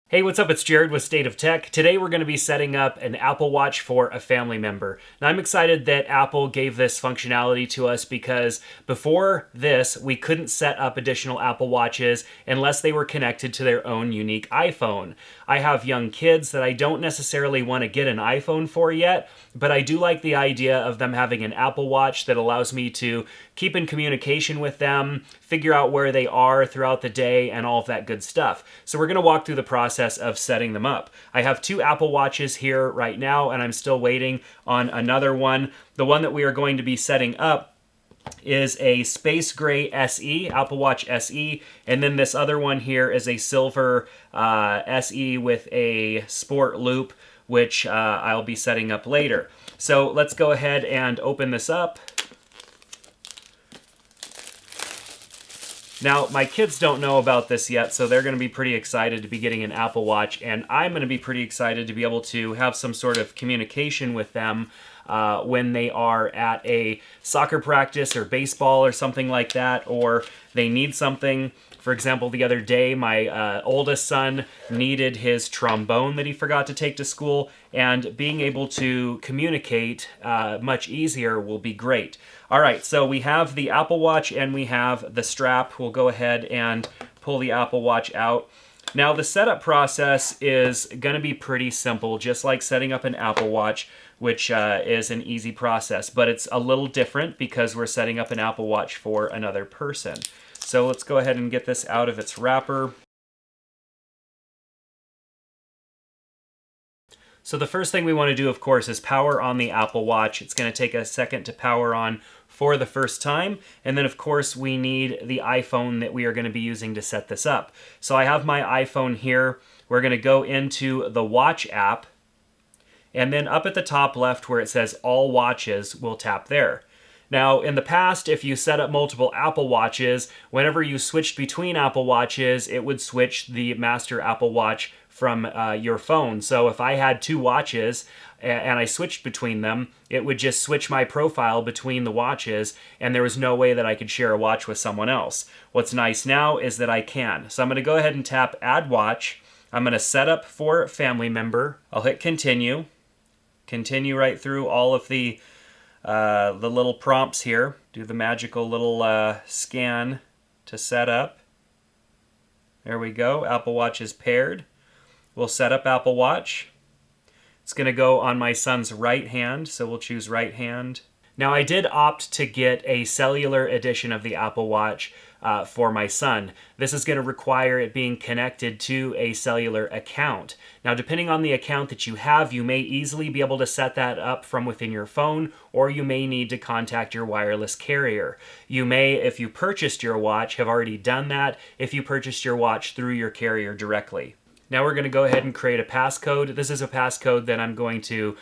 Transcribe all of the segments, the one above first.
Hey, what's up? It's Jared with State of Tech. Today we're going to be setting up an Apple Watch for a family member. Now I'm excited that Apple gave this functionality to us because before this we couldn't set up additional Apple Watches unless they were connected to their own unique iPhone. I have young kids that I don't necessarily want to get an iPhone for yet, but I do like the idea of them having an Apple Watch that allows me to keep in communication with them, figure out where they are throughout the day, and all of that good stuff. So we're going to walk through the process of setting them up. I have two Apple Watches here right now, and I'm still waiting on another one. The one that we are going to be setting up is a Space Gray SE, Apple Watch SE, and then this other one here is a silver SE with a sport loop, which I'll be setting up later. So let's go ahead and open this up. Now, my kids don't know about this yet, so they're going to be pretty excited to be getting an Apple Watch, and I'm going to be pretty excited to be able to have some sort of communication with them when they are at a soccer practice or baseball or something like that, or they need something. For example, the other day, my oldest son needed his trombone that he forgot to take to school, and being able to communicate much easier will be great. All right, so we have the Apple Watch and we have the strap. We'll go ahead and pull the Apple Watch out. Now, the setup process is going to be pretty simple, just like setting up an Apple Watch, which is an easy process, but it's a little different because we're setting up an Apple Watch for another person. So let's go ahead and get this out of its wrapper. So the first thing we want to do, of course, is power on the Apple Watch. It's going to take a second to power on for the first time. And then, of course, we need the iPhone that we are going to be using to set this up. So I have my iPhone here. We're going to go into the Watch app. And then up at the top left where it says All Watches, we'll tap there. Now, in the past, if you set up multiple Apple Watches, whenever you switched between Apple Watches, it would switch the master Apple Watch from your phone. So if I had two watches and I switched between them, it would just switch my profile between the watches, and there was no way that I could share a watch with someone else. What's nice now is that I can. So I'm going to go ahead and tap Add Watch. I'm going to set up for family member. I'll hit Continue. Continue right through all of the little prompts here. Do the magical little scan to set up. There we go. Apple Watch is paired. We'll set up Apple Watch. It's going to go on my son's right hand, so we'll choose right hand. Now, I did opt to get a cellular edition of the Apple Watch for my son. This is going to require it being connected to a cellular account. Now, depending on the account that you have, you may easily be able to set that up from within your phone, or you may need to contact your wireless carrier. You may, if you purchased your watch, have already done that if you purchased your watch through your carrier directly. Now we're going to go ahead and create a passcode. This is a passcode that I'm going to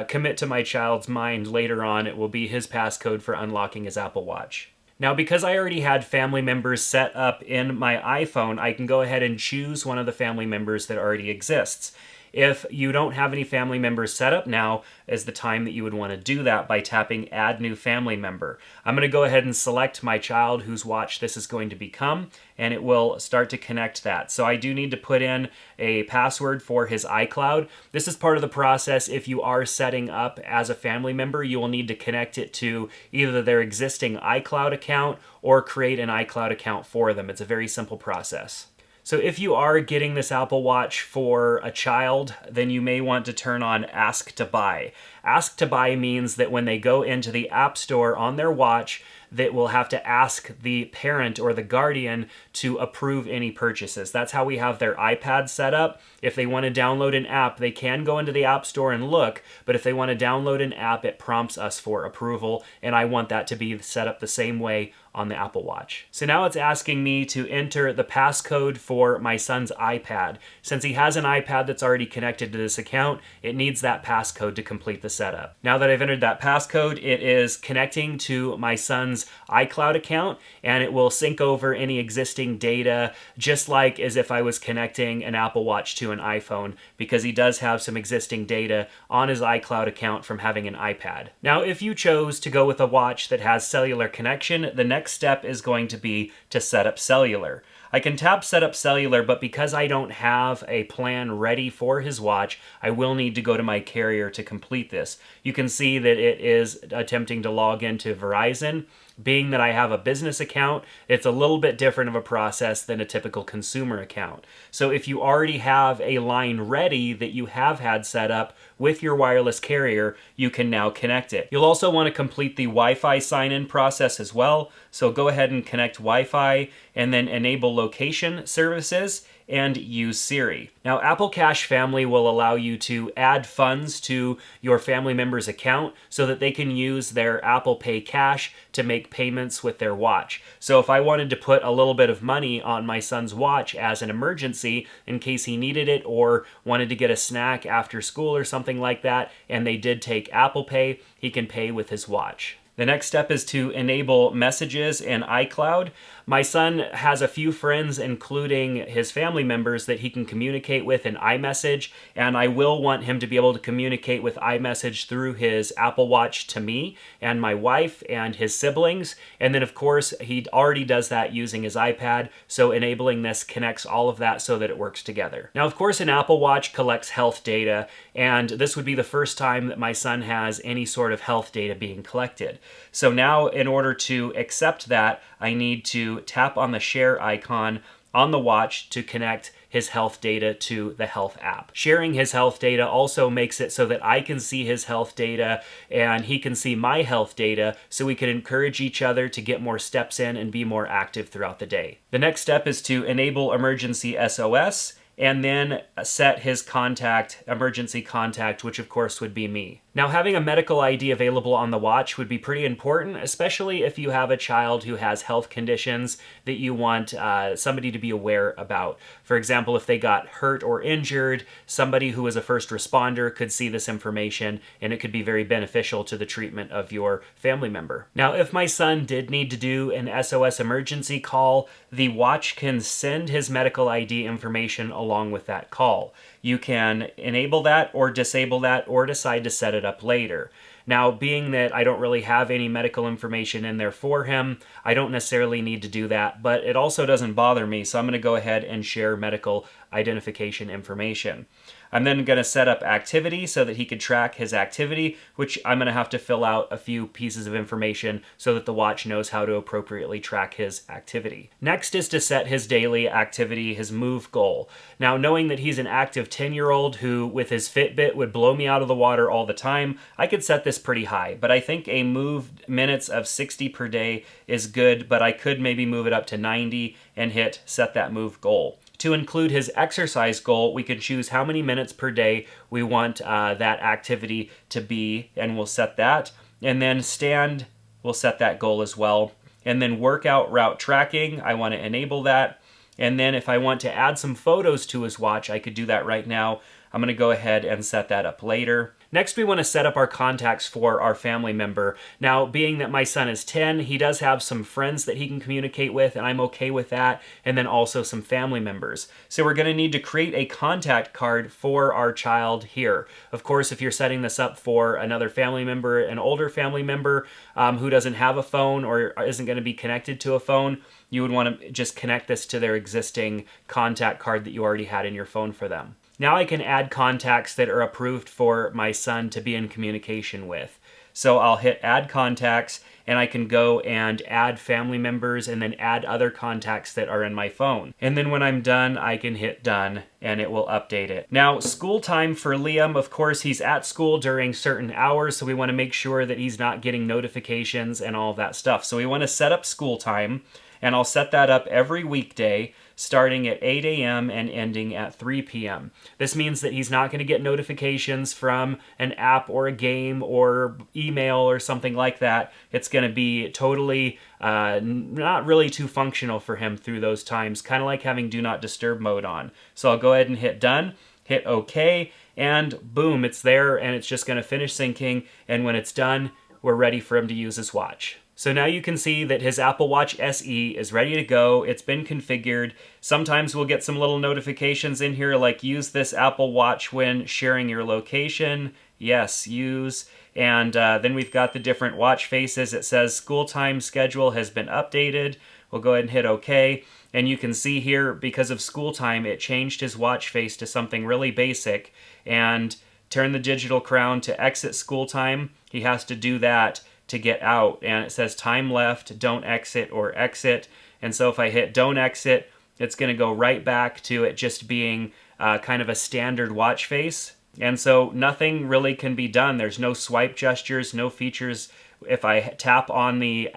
commit to my child's mind later on. It will be his passcode for unlocking his Apple Watch. Now, because I already had family members set up in my iPhone, I can go ahead and choose one of the family members that already exists. If you don't have any family members set up, now is the time that you would want to do that by tapping Add New Family Member. I'm going to go ahead and select my child whose watch this is going to become, and it will start to connect that. So I do need to put in a password for his iCloud. This is part of the process. If you are setting up as a family member, you will need to connect it to either their existing iCloud account or create an iCloud account for them. It's a very simple process. So if you are getting this Apple Watch for a child, then you may want to turn on Ask to Buy. Ask to Buy means that when they go into the App Store on their watch, that will have to ask the parent or the guardian to approve any purchases. That's how we have their iPad set up. If they want to download an app, they can go into the App Store and look, but if they want to download an app, it prompts us for approval, and I want that to be set up the same way on the Apple Watch. So now it's asking me to enter the passcode for my son's iPad. Since he has an iPad that's already connected to this account, it needs that passcode to complete the setup. Now that I've entered that passcode, it is connecting to my son's iCloud account, and it will sync over any existing data, just like as if I was connecting an Apple Watch to an iPhone, because he does have some existing data on his iCloud account from having an iPad. Now, if you chose to go with a watch that has cellular connection, the next step is going to be to set up cellular. I can tap set up cellular, but because I don't have a plan ready for his watch, I will need to go to my carrier to complete this. You can see that it is attempting to log into Verizon. Being that I have a business account, it's a little bit different of a process than a typical consumer account. So if you already have a line ready that you have had set up with your wireless carrier, you can now connect it. You'll also want to complete the Wi-Fi sign-in process as well. So go ahead and connect Wi-Fi and then enable location services and use Siri. Now, Apple Cash Family will allow you to add funds to your family member's account so that they can use their Apple Pay Cash to make payments with their watch. So if I wanted to put a little bit of money on my son's watch as an emergency in case he needed it or wanted to get a snack after school or something like that, and they did take Apple Pay, he can pay with his watch. The next step is to enable messages in iCloud. My son has a few friends, including his family members, that he can communicate with in iMessage, and I will want him to be able to communicate with iMessage through his Apple Watch to me and my wife and his siblings. And then, of course, he already does that using his iPad, so enabling this connects all of that so that it works together. Now, of course, an Apple Watch collects health data, and this would be the first time that my son has any sort of health data being collected. So now, in order to accept that, I need to tap on the share icon on the watch to connect his health data to the health app. Sharing his health data also makes it so that I can see his health data and he can see my health data, so we can encourage each other to get more steps in and be more active throughout the day. The next step is to enable emergency SOS and then set his contact, emergency contact, which of course would be me. Now, having a medical ID available on the watch would be pretty important, especially if you have a child who has health conditions that you want somebody to be aware about. For example, if they got hurt or injured, somebody who is a first responder could see this information, and it could be very beneficial to the treatment of your family member. Now, if my son did need to do an SOS emergency call, the watch can send his medical ID information along with that call. You can enable that or disable that or decide to set it up later. Now, being that I don't really have any medical information in there for him, I don't necessarily need to do that, but it also doesn't bother me, so I'm going to go ahead and share medical identification information. I'm then going to set up activity so that he can track his activity, which I'm going to have to fill out a few pieces of information so that the watch knows how to appropriately track his activity. Next is to set his daily activity, his move goal. Now, knowing that he's an active 10-year-old who, with his Fitbit, would blow me out of the water all the time, I could set this pretty high, but I think a move minutes of 60 per day is good, but I could maybe move it up to 90 and hit set that move goal. To include his exercise goal, we can choose how many minutes per day we want that activity to be, and we'll set that. And then stand, we'll set that goal as well. And then workout route tracking, I want to enable that. And then if I want to add some photos to his watch, I could do that right now. I'm going to go ahead and set that up later. Next, we want to set up our contacts for our family member. Now, being that my son is 10, he does have some friends that he can communicate with, and I'm okay with that, and then also some family members. So we're going to need to create a contact card for our child here. Of course, if you're setting this up for another family member, an older family member who doesn't have a phone or isn't going to be connected to a phone, you would want to just connect this to their existing contact card that you already had in your phone for them. Now I can add contacts that are approved for my son to be in communication with. So I'll hit add contacts, and I can go and add family members and then add other contacts that are in my phone. And then when I'm done, I can hit done and it will update it. Now, school time for Liam, of course, he's at school during certain hours, so we want to make sure that he's not getting notifications and all of that stuff. So we want to set up school time, and I'll set that up every weekday, starting at 8 a.m. and ending at 3 p.m. This means that he's not going to get notifications from an app or a game or email or something like that. It's going to be totally not really too functional for him through those times, kind of like having Do Not Disturb mode on. So I'll go ahead and hit done. hit OK, and boom, it's there, and it's just going to finish syncing, and when it's done, we're ready for him to use his watch. So now you can see that his Apple Watch SE is ready to go. It's been configured. Sometimes we'll get some little notifications in here like use this Apple Watch when sharing your location. Yes, use. And then we've got the different watch faces. It says school time schedule has been updated. We'll go ahead and hit OK. And you can see here, because of school time, it changed his watch face to something really basic. And turn the digital crown to exit school time. He has to do that to get out, and it says time left, don't exit, or exit. And so if I hit don't exit, it's going to go right back to it just being kind of a standard watch face. And so nothing really can be done. There's no swipe gestures, no features. If I tap on the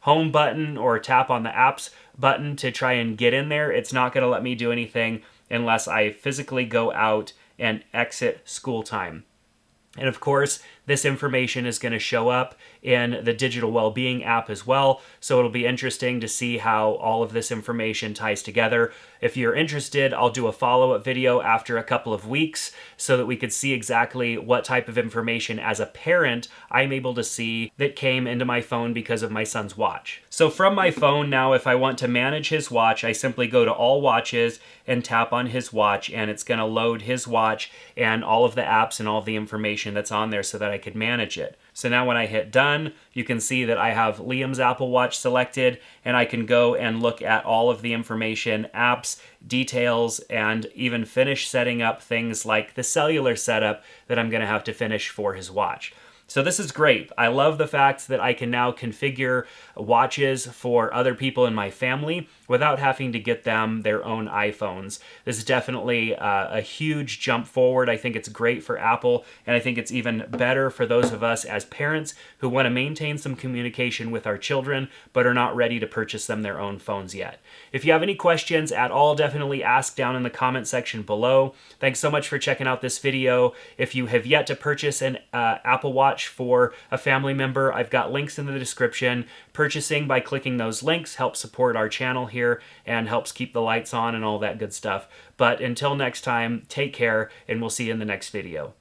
home button or tap on the apps button to try and get in there, it's not going to let me do anything unless I physically go out and exit school time. And of course, this information is going to show up in the Digital Wellbeing app as well, so it'll be interesting to see how all of this information ties together. If you're interested, I'll do a follow-up video after a couple of weeks so that we could see exactly what type of information as a parent I'm able to see that came into my phone because of my son's watch. So from my phone now, if I want to manage his watch, I simply go to All Watches and tap on his watch, and it's going to load his watch and all of the apps and all of the information that's on there so that I could manage it. So now when I hit done, you can see that I have Liam's Apple Watch selected, and I can go and look at all of the information, apps, details, and even finish setting up things like the cellular setup that I'm going to have to finish for his watch. So this is great. I love the fact that I can now configure watches for other people in my family without having to get them their own iPhones. This is definitely a huge jump forward. I think it's great for Apple, and I think it's even better for those of us as parents who want to maintain some communication with our children but are not ready to purchase them their own phones yet. If you have any questions at all, definitely ask down in the comment section below. Thanks so much for checking out this video. If you have yet to purchase an Apple Watch for a family member, I've got links in the description. Purchasing by clicking those links helps support our channel here and helps keep the lights on and all that good stuff. But until next time, take care, and we'll see you in the next video.